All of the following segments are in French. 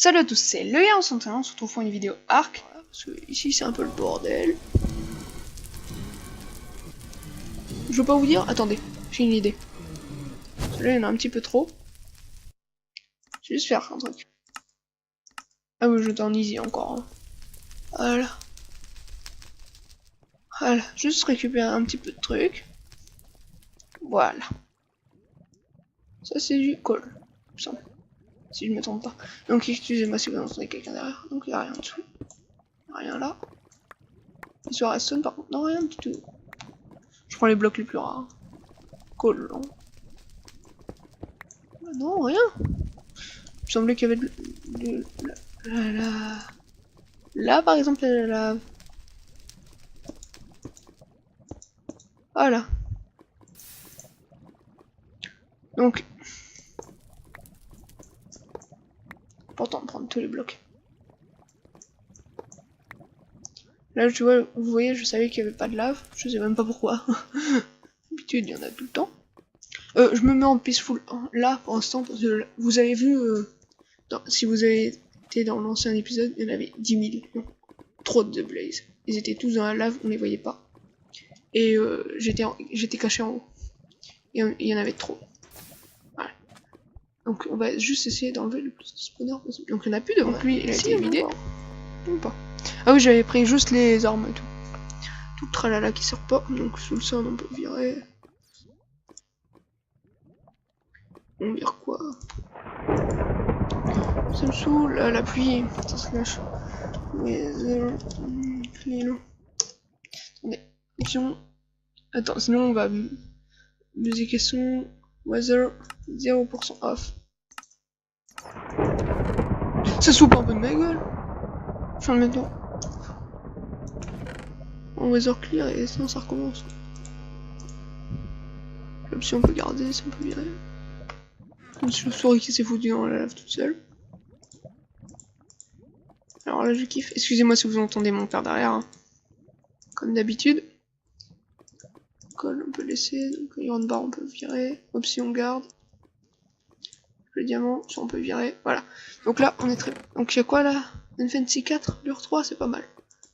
Salut à tous, c'est le Yann, on se retrouve pour une vidéo arc, parce que ici c'est un peu le bordel. Je veux pas vous dire, attendez, j'ai une idée. Là il y en a un petit peu trop. Je vais juste faire un truc. Ah oui, je t'en easy encore. Hein. Voilà. Voilà, juste récupérer un petit peu de trucs. Voilà. Ça c'est du coal, il me semble. Si je me trompe pas. Donc excusez-moi si vous entendez quelqu'un derrière. Donc il n'y a rien en dessous. Rien là. Et sur Redstone par contre, non rien du tout. Je prends les blocs les plus rares. Coal, non. Non, rien. Il me semblait qu'il y avait de là par exemple la lave. Voilà. Donc important de prendre tous les blocs. Là tu vois, vous voyez, je savais qu'il n'y avait pas de lave. Je sais même pas pourquoi. D'habitude il y en a tout le temps. Je me mets en peaceful là pour l'instant parce que vous avez vu si vous avez été dans l'ancien épisode, il y en avait 10 000. Non, trop de blaze. Ils étaient tous dans la lave, on les voyait pas. Et j'étais caché en haut. Et il y en avait trop. Voilà. Donc on va juste essayer d'enlever le plus de spawners possible. Donc il n'y en a plus, donc lui il a été vidé. Ou pas. Ah oui, j'avais pris juste les armes et tout. Tout le tralala qui sort pas. Donc sous le sol on peut virer. On vire quoi? Ça me saoule, la pluie, ça se lâche. Mais non. Attendez, option. Attends, sinon on va musique et son, weather 0% off. Ça se fout pas un peu de ma gueule. Je vais le mettre en weather clear et sinon ça recommence. L'option on peut garder, ça on peut virer. Comme si le souris qui s'est foutu dans la lave toute seule. Alors là je kiffe. Excusez-moi si vous entendez mon père derrière. Hein. Comme d'habitude. Colle on peut laisser. Donc iron bar on peut virer. Option garde. Le diamant, ça on peut virer. Voilà. Donc là on est très. Donc il y a quoi là? Infancy 4, lure 3, c'est pas mal.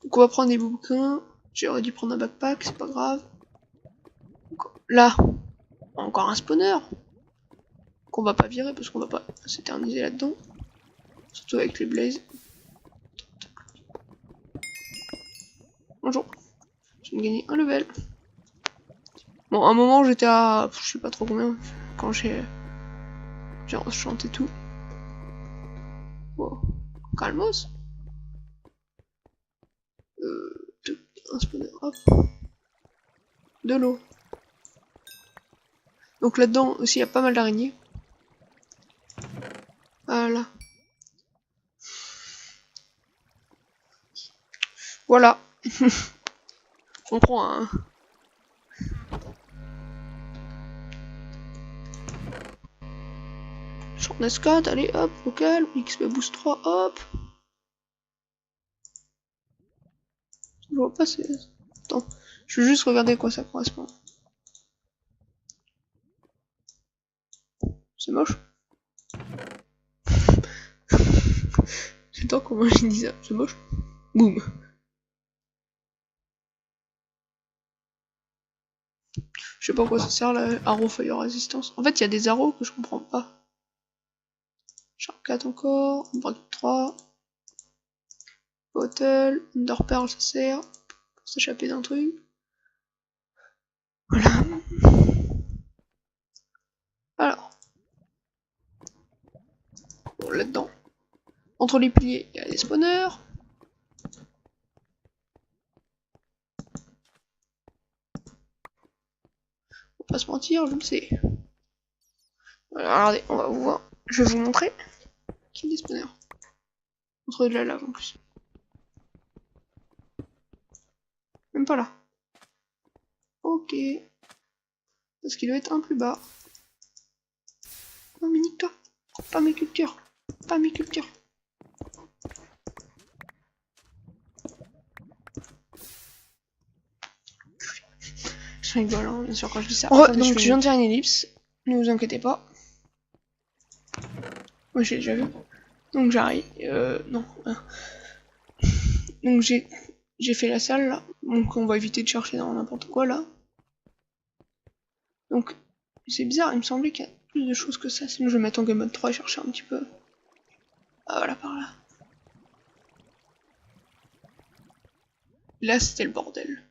Donc on va prendre des bouquins. J'aurais dû prendre un backpack, c'est pas grave. Donc, là, encore un spawner. Qu'on va pas virer parce qu'on va pas s'éterniser là-dedans. Surtout avec les blazes. Bonjour. Je viens de gagner un level. Bon, à un moment j'étais à. Je sais pas trop combien. Quand j'ai enchanté tout. Wow. Calmos. Un spawner, hop. De l'eau. Donc là-dedans aussi il y a pas mal d'araignées. Voilà. Voilà. On prend un. Shortness 4, allez hop, vocal, XP boost 3, hop. Je vois pas, c'est. Attends, je veux juste regarder à quoi ça correspond. C'est moche. J'adore comment je dis ça, c'est moche. Boum. Je sais pas à quoi ça sert la arrow fire résistance. En fait, il y a des arrows que je comprends pas. Sharp 4 encore, break 3. Bottle, Underpearl ça sert pour s'échapper d'un truc. Voilà. Alors. Bon, là-dedans. Entre les piliers, il y a des spawners. Faut pas se mentir, je le sais. Voilà, regardez, on va vous voir. Je vais vous montrer qu'il y a des spawners. Entre de la lave en plus. Même pas là. Ok. Parce qu'il doit être un plus bas. Non mais nique-toi. Pas mes cultures. Pas mes cultures. Je rigole, hein, bien sûr, quand je dis ça. Donc je viens de faire une ellipse. Ne vous inquiétez pas. Moi j'ai déjà vu. Donc j'arrive. Non. Donc j'ai fait la salle là. Donc on va éviter de chercher dans n'importe quoi là. Donc c'est bizarre, il me semblait qu'il y a plus de choses que ça. Sinon je vais mettre en game mode 3 et chercher un petit peu. Ah voilà par là. Là c'était le bordel.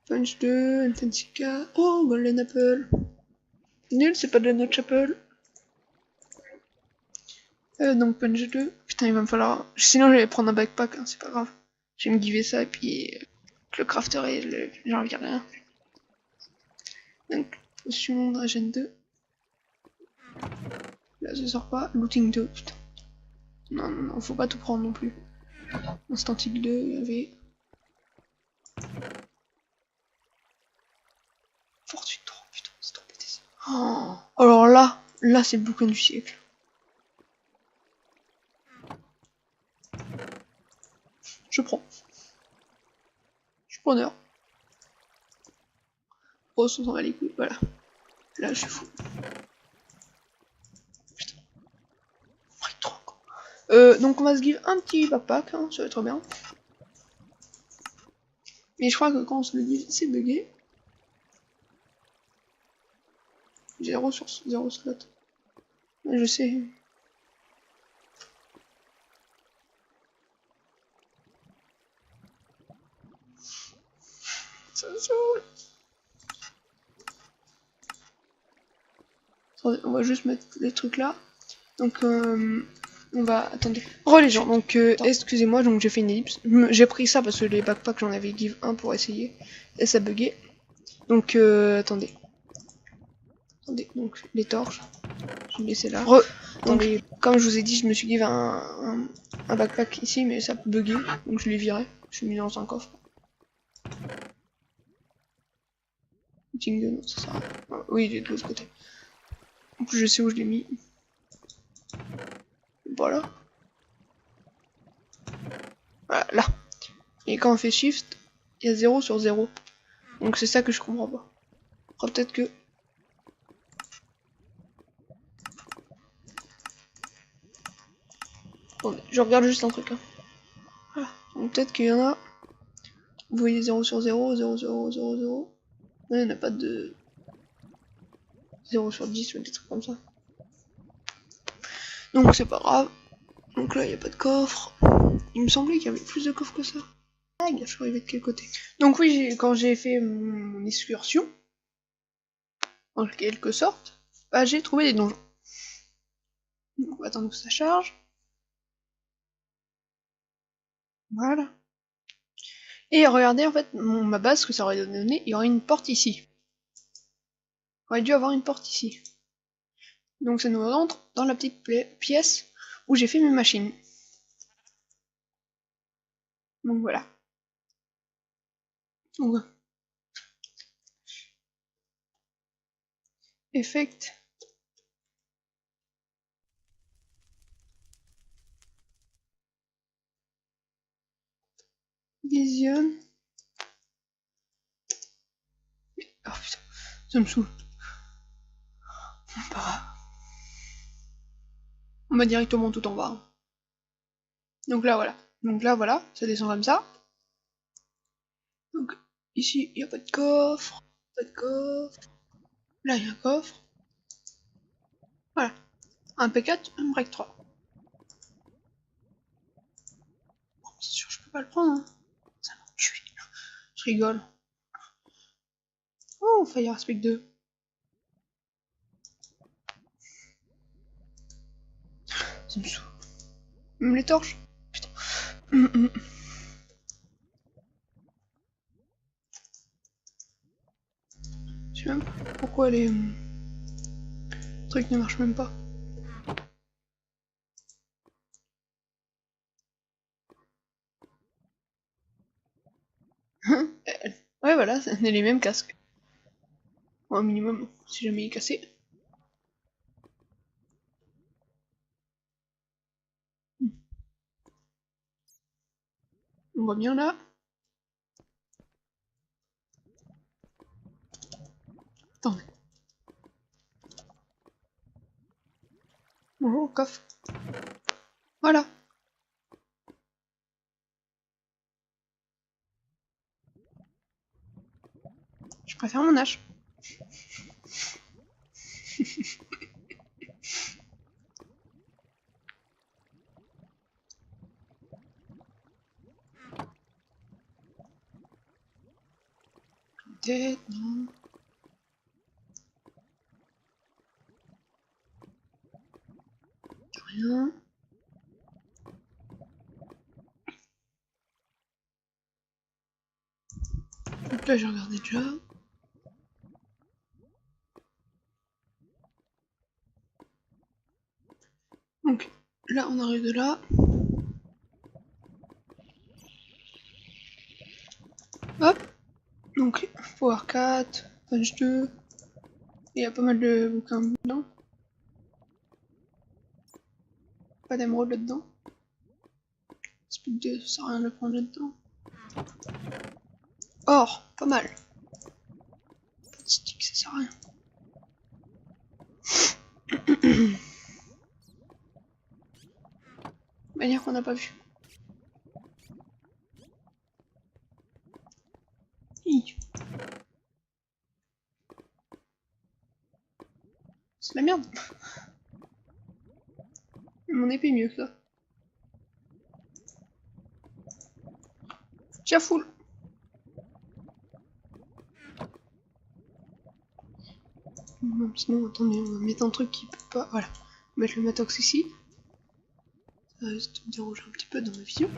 Punch 2, Intensica. Oh, Golden Apple. Nul, c'est pas de la Notch Apple. Donc Punch 2. Putain, il va me falloir. Sinon, je vais prendre un backpack, hein, c'est pas grave. Je vais me giver ça et puis. Je le crafterai, j'en regarde rien. Donc, potion Dragen 2. Là, ça sort pas. Looting 2, putain. Non, non, non, faut pas tout prendre non plus. Instantique 2, il y avait. Fortune 3, putain, c'est trop pété ça. Oh, alors là, c'est le bouquin du siècle. Je prends. Je suis preneur. Oh, on s'en va les couilles, voilà. Là, je suis fou. Putain. Trop, quoi. Donc, on va se give un petit backpack, hein, ça va être bien. Mais je crois que quand on se le give, c'est bugué. 0 sur 0 slot. Ouais, je sais. Ça saoule. Attendez, on va juste mettre les trucs là. Donc, on va... Attendez. Oh les gens, donc, excusez-moi, donc j'ai fait une ellipse. J'ai pris ça parce que les backpacks, j'en avais give un pour essayer. Et ça buguait. Donc, attendez. Attendez, donc, les torches. Je vais laisser là. Donc, comme je vous ai dit, je me suis give un backpack ici, mais ça buguait. Donc, je l'ai viré. Je l'ai mis dans un coffre. Jingle, non, ça sert à rien. Oui, il est de l'autre côté. En plus, je sais où je l'ai mis. Voilà. Voilà, là. Et quand on fait shift, il y a 0 sur 0. Donc c'est ça que je comprends pas. Après, peut-être que... Attendez, je regarde juste un truc. Hein. Voilà. Donc peut-être qu'il y en a... Vous voyez 0 sur 0, 0, 0, 0, 0. Non, il n'y en a pas de... 0 sur 10 ou des trucs comme ça. Donc c'est pas grave. Donc là, il n'y a pas de coffre. Il me semblait qu'il y avait plus de coffres que ça. Ah, je suis arrivé de quel côté? Donc oui, quand j'ai fait mon excursion, en quelque sorte, bah, j'ai trouvé des donjons. Donc on va attendre que ça charge. Voilà. Et regardez en fait ma base, ce que ça aurait donné, il y aurait une porte ici. Il aurait dû avoir une porte ici. Donc ça nous rentre dans la petite pièce où j'ai fait mes machines. Donc voilà. Donc, effect. Vision. Oh putain, ça me saoule. Pas grave. On va directement tout en bas. Donc là voilà. Donc là voilà, ça descend comme ça. Donc ici il n'y a pas de coffre. Pas de coffre. Là il y a un coffre. Voilà. Un P4, un break 3. Bon, c'est sûr je peux pas le prendre. Hein. Ça m'enfuit. Je rigole. Oh, Fire Aspect 2. Ça me saoule. Même les torches. Putain. Je sais même pas pourquoi les trucs ne marchent même pas. Ouais, voilà, c'est les mêmes casques. Au minimum, si jamais il est cassé. On voit bien là. Attendez. Bonjour, coffre. Voilà. Je préfère mon hache. Tête, non. Rien. Donc là, j'ai regardé déjà. Donc là, on arrive de là. Hop. Donc, Power 4, page 2. Il y a pas mal de bouquins dedans. Pas d'émeraude là-dedans. Speed 2, ça sert à rien de le prendre là-dedans. Or, pas mal. Pas de stick, ça sert à rien. Manière qu'on n'a pas vu. C'est la merde. Mon épée est mieux que ça. Tiens, full. Sinon, attendez, on va mettre un truc qui peut pas. Voilà. On va mettre le matox ici. Ça risque de me déranger un petit peu dans ma vision.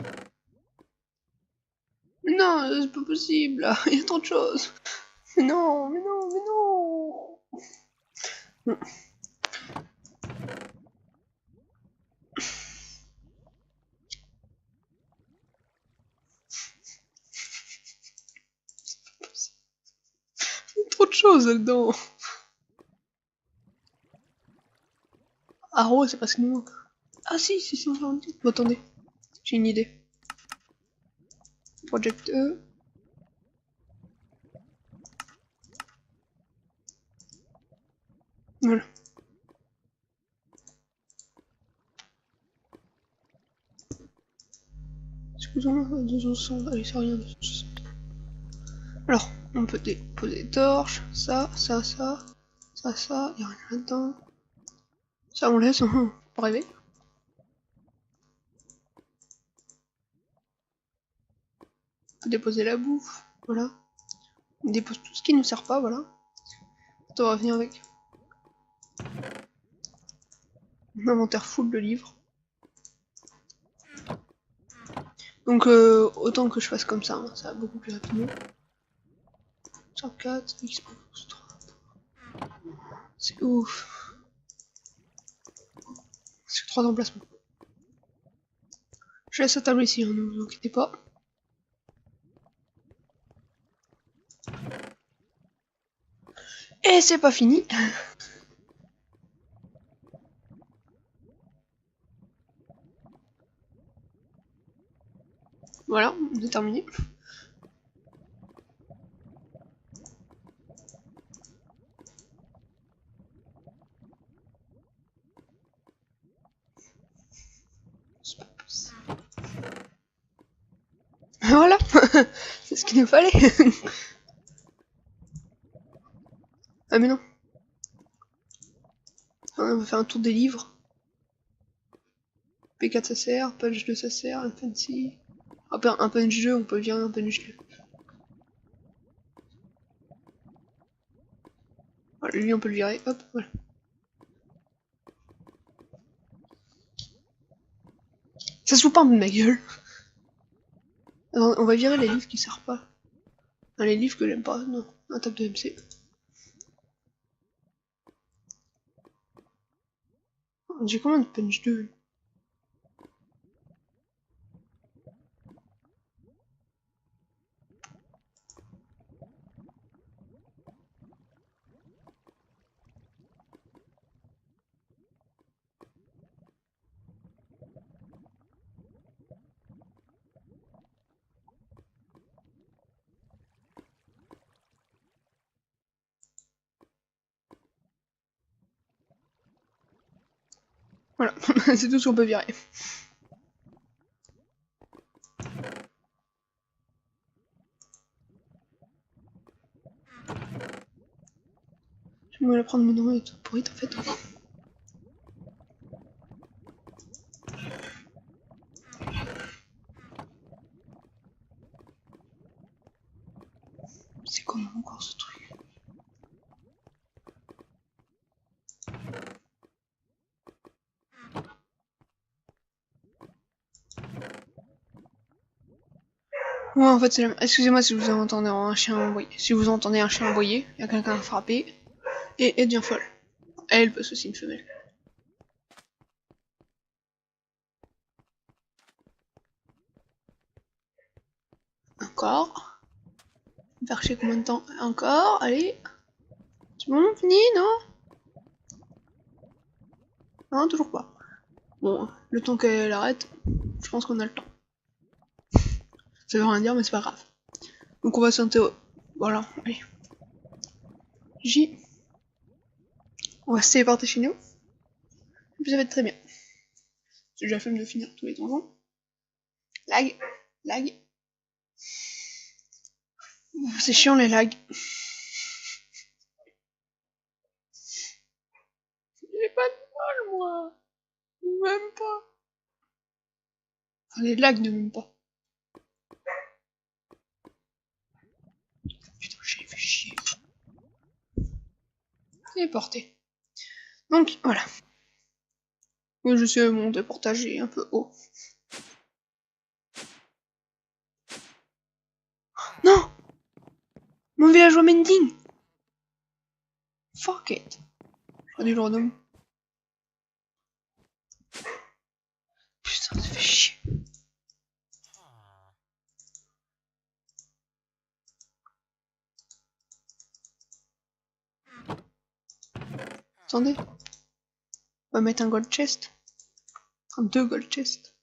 Mais non, c'est pas possible là. Il y a trop de choses. Mais non, mais non, mais non. Non. Il y a trop de choses là-dedans. Arrow, c'est pas ce qu'il nous manque. Ah si, si, on va en dire. Bon, attendez. J'ai une idée. Project E. Voilà. Excusez-moi, 260. Allez, c'est rien, 260. Alors, on peut déposer des torches. Ça, ça, ça. Ça, ça. Y'a rien là-dedans. Ça, on laisse, pour rêver. On peut déposer la bouffe. Voilà. On dépose tout ce qui nous sert pas, voilà. Ça va venir avec. Un inventaire full de livres. Donc autant que je fasse comme ça, hein, ça va beaucoup plus rapidement. 104, Xbox 3. C'est ouf. C'est 3 emplacements. Je laisse la table ici, hein, ne vous inquiétez pas. Et c'est pas fini. Voilà, on est terminé. Voilà, c'est ce qu'il nous fallait. Ah mais non. On va faire un tour des livres. P4 ça sert, Punch 2 ça sert, un Fancy. Un Punch 2, on peut virer un Punch 2. Voilà, lui on peut le virer, hop, voilà. Ça se fout pas de ma gueule. Alors, on va virer les livres qui servent pas. Enfin, les livres que j'aime pas, non. Un table de MC. J'ai combien de Punch 2? Voilà, c'est tout ce qu'on peut virer. Je vais me la prendre mon et tout pourrite en fait. C'est comment encore ce truc? Ouais, en fait, c'est la... Excusez-moi si vous entendez un chien aboyer. Si vous entendez un chien aboyer, il y a quelqu'un à frapper. Et elle devient folle. Elle, parce que c'est une femelle. Encore. Faire chier combien de temps? Encore, allez. C'est bon, fini, non? Non, toujours pas. Bon, le temps qu'elle arrête, je pense qu'on a le temps. Ça veut rien dire, mais c'est pas grave. Donc on va s'interroger. Voilà, allez. J. On va se téléporter chez nous. Et puis ça va être très bien. J'ai déjà fait de finir tous les donjons. Lag. Lag. C'est chiant les lags. J'ai pas de bol, moi. Même pas. Enfin, les lags ne m'aiment pas. Putain, j'ai fait chier. Téléporté. Donc, voilà. Oui, je sais, mon déportage est un peu haut. Non! Mon villageois Mending! Fuck it. J'aurais dû le renommer. Putain, ça fait chier. Attendez. On va mettre un gold chest. Enfin, 2 gold chests.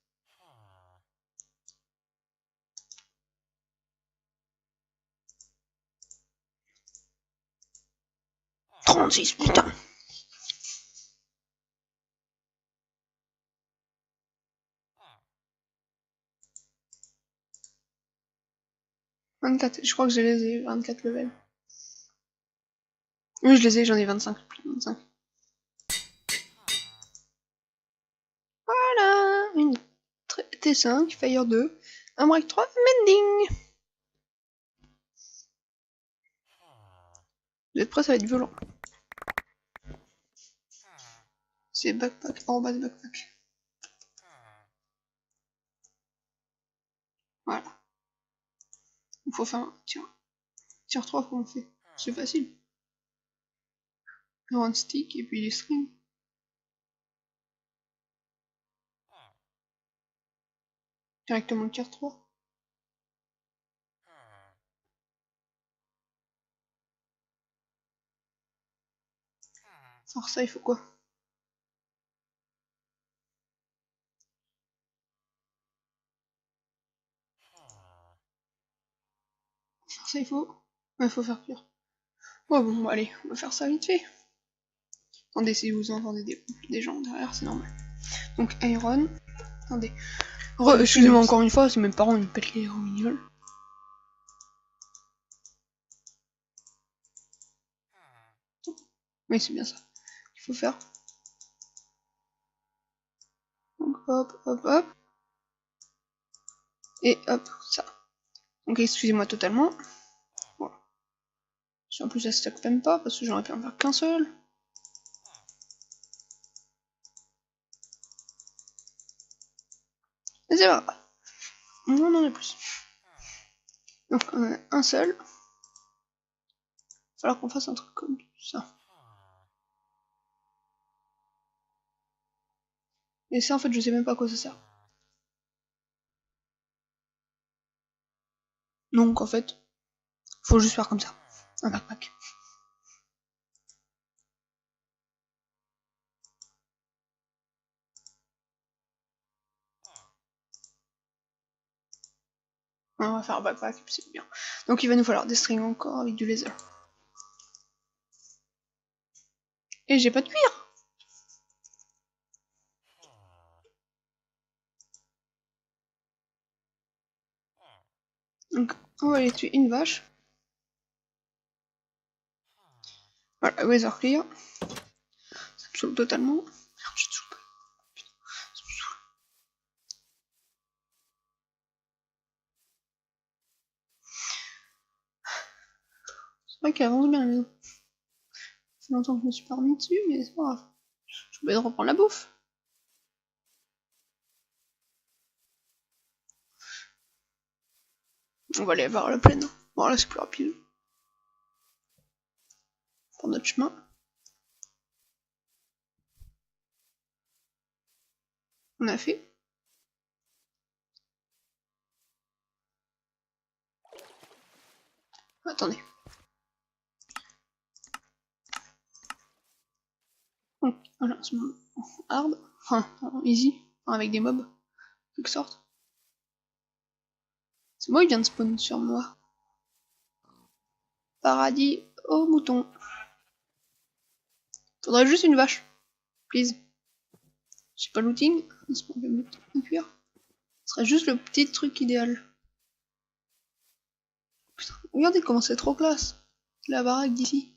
« 36, putain! » 24, je crois que je les ai, 24 levels. Oui, je les ai, j'en ai 25, plus de 25. Voilà, une T5, Fire 2, un Break 3, Mending. Vous êtes prêts, ça va être violent. C'est backpack, en bas de backpack. Voilà. Il faut faire un tir. Tir 3, comment on fait? C'est facile. Un stick et puis les strings. Directement le tir 3. Alors ça, il faut quoi? Alors ça, il faut... Ouais, il faut faire pire. Ouais, bon, allez, on va faire ça vite fait. Attendez, si vous entendez des gens derrière, c'est normal. Donc, Iron. Attendez. Excusez-moi encore une fois, c'est mes parents, ils me pètent les romignoles. Oui, c'est bien ça qu'il faut faire. Donc, hop, hop, hop. Et hop, ça. Donc, excusez-moi totalement. Voilà. Si en plus, ça stack même pas, parce que j'aurais pu en faire qu'un seul. Mais c'est pas grave. On en a plus. Donc, on a un seul. Il va falloir qu'on fasse un truc comme ça. Et ça, en fait, je sais même pas à quoi ça sert. Donc, en fait, faut juste faire comme ça. Un backpack. On va faire un backpack, et puis c'est bien. Donc, il va nous falloir des strings encore avec du laser. Et j'ai pas de cuir. Donc, on va aller tuer une vache. Voilà, weather clear. Ça me saoule totalement. Merde, j'ai toujours pas. Putain, ça me saoule. C'est vrai qu'elle avance bien la maison. Ça fait longtemps que je me suis pas remis dessus, mais c'est pas grave. J'ai oublié de reprendre la bouffe. On va aller vers la plaine. Bon, là, c'est plus rapide. Pour notre chemin. On a fait. Attendez. Donc, voilà, c'est mon hard. Enfin, easy. Enfin, avec des mobs. Quelque sorte. C'est moi qui vient de spawn sur moi. Paradis aux moutons. Faudrait juste une vache. Please. J'ai pas looting. C'est pas un cuir. Ce serait juste le petit truc idéal. Putain, regardez comment c'est trop classe. La baraque d'ici.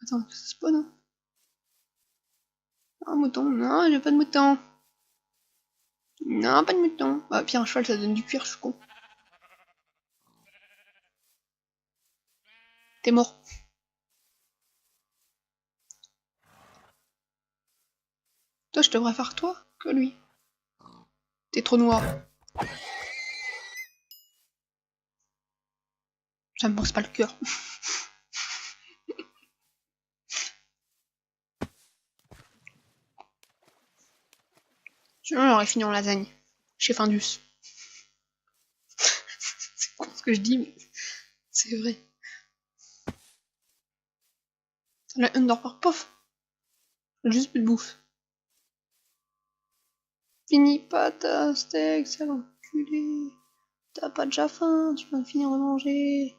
Attends, ça spawn hein. Un mouton. Non, j'ai pas de mouton. Non, pas de mouton. Bah, pire, un cheval, ça donne du cuir, je suis con. T'es mort. Toi, je devrais faire toi que lui. T'es trop noir. Ça me passe pas le cœur. Sinon, on aurait fini en lasagne. Chez Findus. C'est con ce que je dis, mais c'est vrai. La Underpark, pof. Juste plus de bouffe. Finis pas ta steak, sale enculé. T'as pas déjà faim, tu vas finir de manger.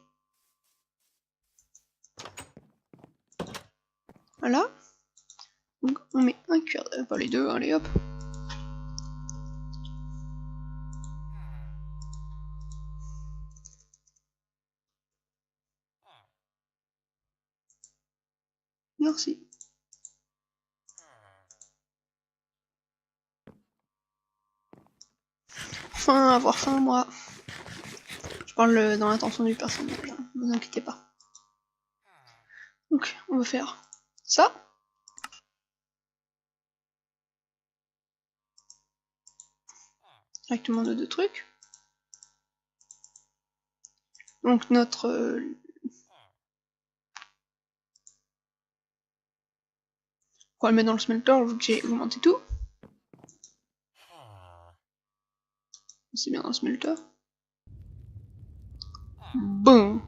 Voilà. Donc on met un cuir, pas les deux, allez hop. Merci. Faim, avoir faim, moi. Je parle dans l'intention du personnage, hein, ne vous inquiétez pas. Donc, on va faire ça. Directement de deux trucs. Donc notre... on va le mettre dans le smelter vu que j'ai augmenté tout. C'est bien dans le smelter. Bon.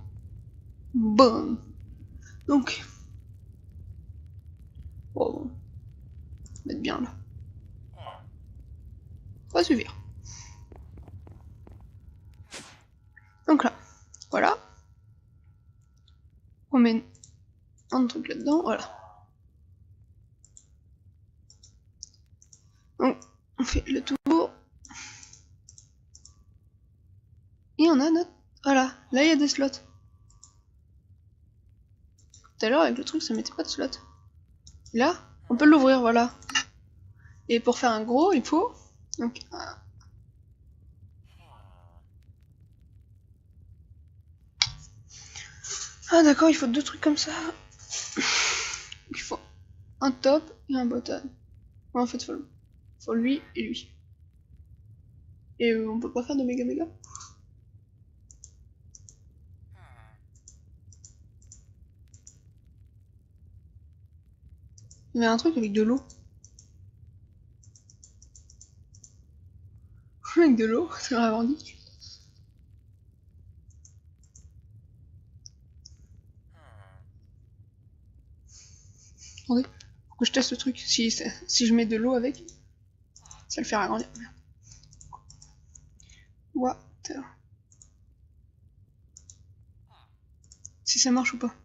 Bon. Donc... oh, on va mettre bien là. Ça va suffire. Donc là, voilà. On met un truc là-dedans, voilà. Donc, on fait le tour. Et on a notre... voilà, là il y a des slots. Tout à l'heure avec le truc ça mettait pas de slot. Là, on peut l'ouvrir, voilà. Et pour faire un gros, il faut... donc, ah d'accord, il faut deux trucs comme ça. Il faut un top et un bottom. Ouais, en fait, faut lui et lui. Et on peut pas faire de méga méga. Il y avait un truc avec de l'eau. Avec de l'eau, c'est vraiment dit. Attendez, faut que je teste le truc. Si je mets de l'eau avec, ça le fait agrandir. Merde. Water. Si ça marche ou pas.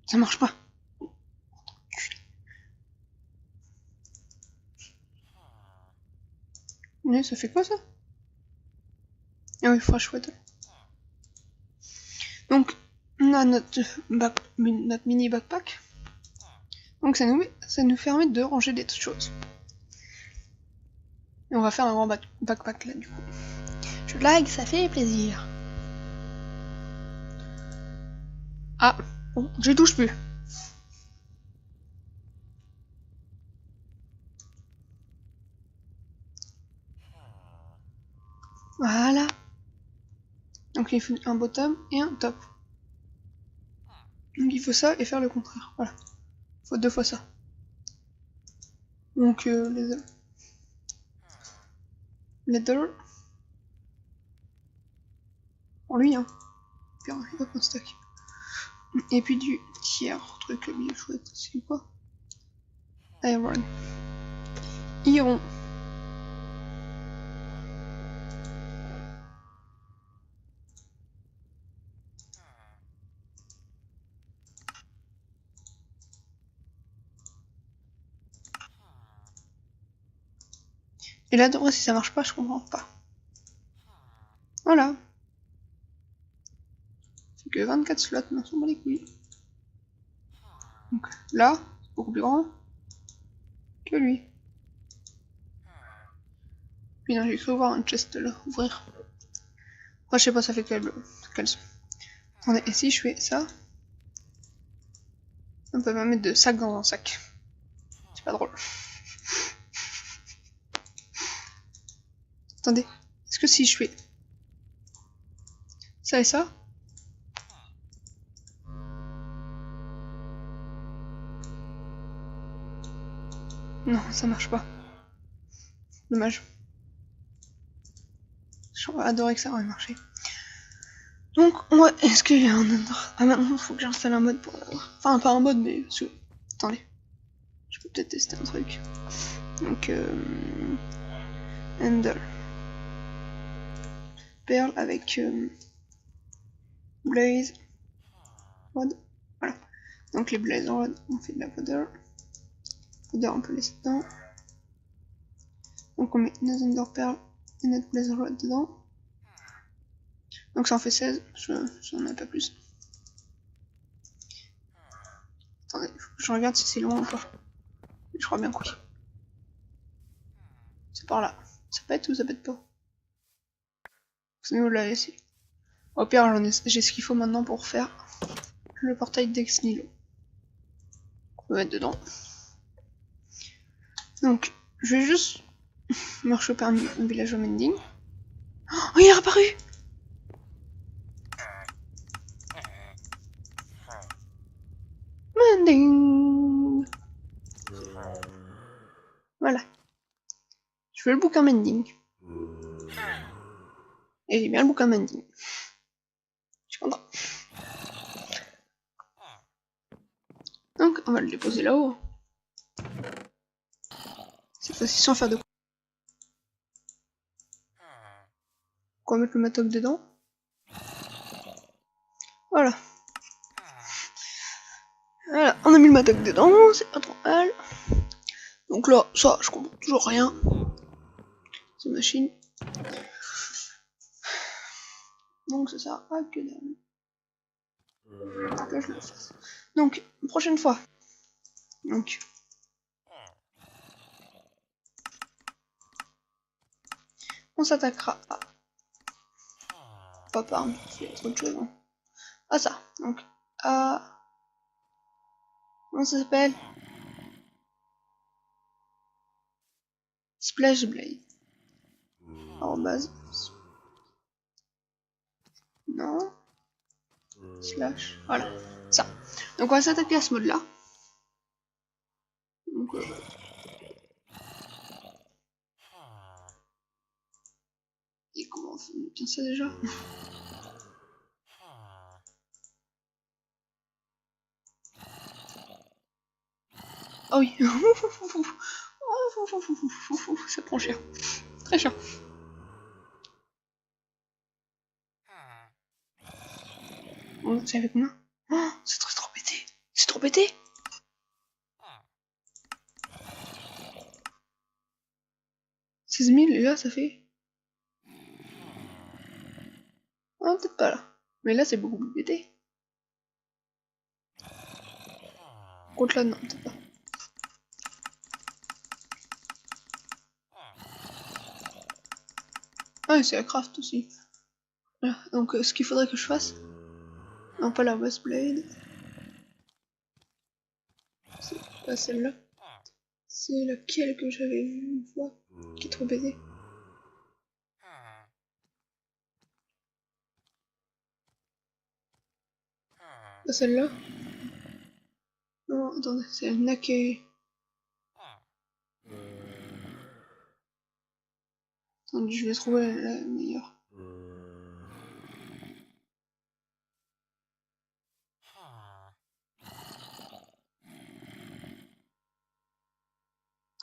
Ça marche pas. Mais ça fait quoi ça? Ah oui, fresh water. Donc, on a notre mini backpack. Donc ça nous permet de ranger des choses. Et on va faire un grand backpack là du coup. Je like, ça fait plaisir. Ah, bon, je touche plus. Voilà. Donc il faut un bottom et un top. Donc il faut ça et faire le contraire. Voilà. Il faut 2 fois ça. Donc leather. En lui, hein. Puis hop, on stack. Et puis du tiers, truc bien chouette. C'est quoi? Iron. Iron. Et là, de vrai, si ça marche pas, je comprends pas. Voilà. C'est que 24 slots, mais on s'en bat les couilles. Donc là, c'est beaucoup plus grand que lui. Puis non, j'ai cru voir un chest là, ouvrir. Moi, je sais pas, ça fait quel son. Attendez, et si je fais ça, on peut même mettre de sac dans un sac. C'est pas drôle. Attendez, est-ce que si je fais ça et ça, non, ça marche pas. Dommage. J'aurais adoré que ça aurait marché. Donc, est-ce qu'il y a un autre? Ah, maintenant, faut que j'installe un mode pour l'avoir. Enfin, pas un mode, mais. Attendez. Je peux peut-être tester un truc. Donc, Ender. Perle avec Blaze. Rod. Voilà. Donc, les Blaze Rod, on fait de la powder. Powder, on peut laisser dedans. Donc, on met nos Ender Pearl et notre Blaze Rod dedans. Donc, ça en fait 16. J'en ai pas plus. Attendez, faut que je regarde si c'est loin ou pas. Je crois bien que oui. C'est par là. Ça pète ou ça pète pas? C'est nous l'a laissé. Au pire, j'ai ce qu'il faut maintenant pour faire le portail d'Ex Nihilo. On peut mettre dedans. Donc, je vais juste me rechoper un village au mending. Oh, il est apparu! Mending! Voilà. Je veux le bouquin mending. Et j'ai bien le bouquin mending. Je suis content. Donc, on va le déposer là-haut. Cette fois-ci sans faire de... On va mettre le matok dedans. Voilà. Voilà, on a mis le matok dedans, c'est pas trop mal. Donc là, ça, je comprends toujours rien. Cette machine. Donc ça sert à que dalle. Que je le fasse. Donc, prochaine fois. Donc. On s'attaquera à... Pas par c'est autre chose. Hein. À ça. Donc, à... Comment ça s'appelle? Splash Blade. En base. Non. Slash. Voilà. Ça. Donc on va s'attaquer à ce mode là. Donc, et comment on fait bien ça déjà? Oh oui. Ça prend cher. Très cher. Bon, c'est avec combien? Oh, c'est trop pété. C'est trop pété. 16 000 et là ça fait... Ah, peut-être pas là. Mais là c'est beaucoup plus pété. Contre là, non, peut-être pas. Ah, c'est la craft aussi. Voilà. Donc ce qu'il faudrait que je fasse... Non, pas la Westblade. C'est pas celle-là. C'est laquelle que j'avais vue une fois, qui est trop pété. Pas celle-là. Non, attendez, c'est la Nake. Attendez, je vais trouver la meilleure.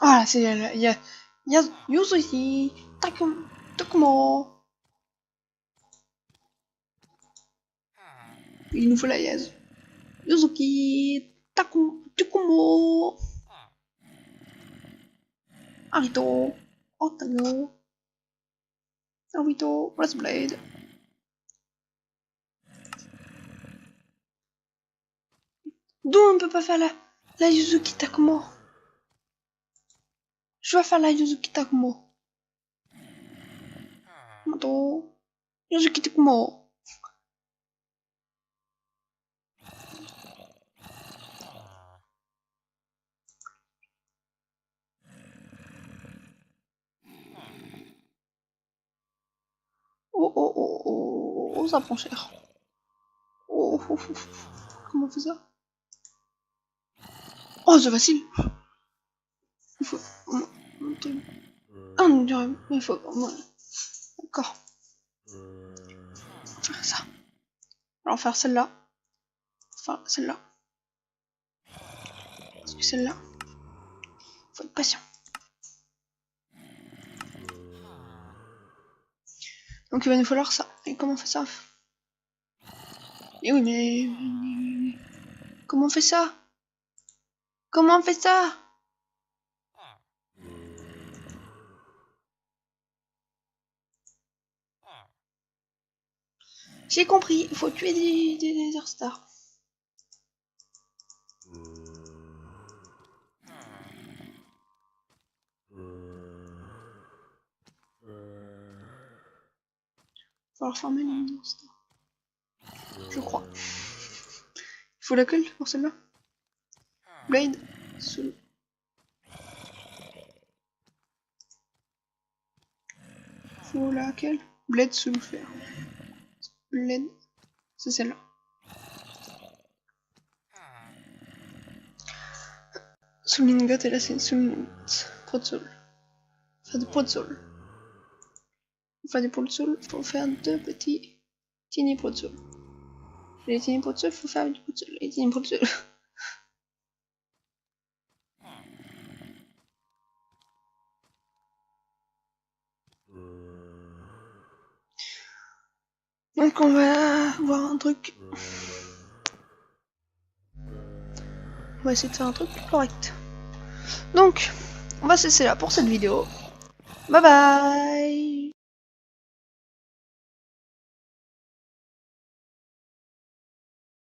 Ah, c'est elle. Il y a Yuzuki Takumo. Il nous faut la Yaz. Yuzuki Takumo. Arito. Otano. Naruto. Westblade. D'où on peut pas faire la Yuzuki Takumo? Je vais faire la Yuzuki Takumo. Attends. Yuzuki Takumo. Oh, ça prend cher. Oh. Comment on fait ça? Oh, c'est facile. Il faut monter. Ah, on dirait, mais il faut vraiment... D'accord. Faire ça. Alors faire celle-là. Enfin, celle-là. Parce que celle-là... Faut être patient. Donc il va nous falloir ça. Et comment on fait ça? Et oui, mais... Comment on fait ça? Comment on fait ça? J'ai compris, il faut tuer des Nether Stars. Il va falloir farmer les Nether Stars. Je crois. Il faut laquelle pour celle-là? Blade. Seul. Faut laquelle? Blade sous le fer. Blade. C'est celle-là. Soul Ingot et là c'est une Soul Protsoul. Faire des Protsoul. Pour faire des Protsoul, il faut faire deux petits Tiny Protsoul. Les Tiny Protsoul, il faut faire du Protsoul. Les Tiny Protsoul. Donc on va voir un truc. On va essayer de faire un truc correct. Donc, on va cesser là pour cette vidéo. Bye bye.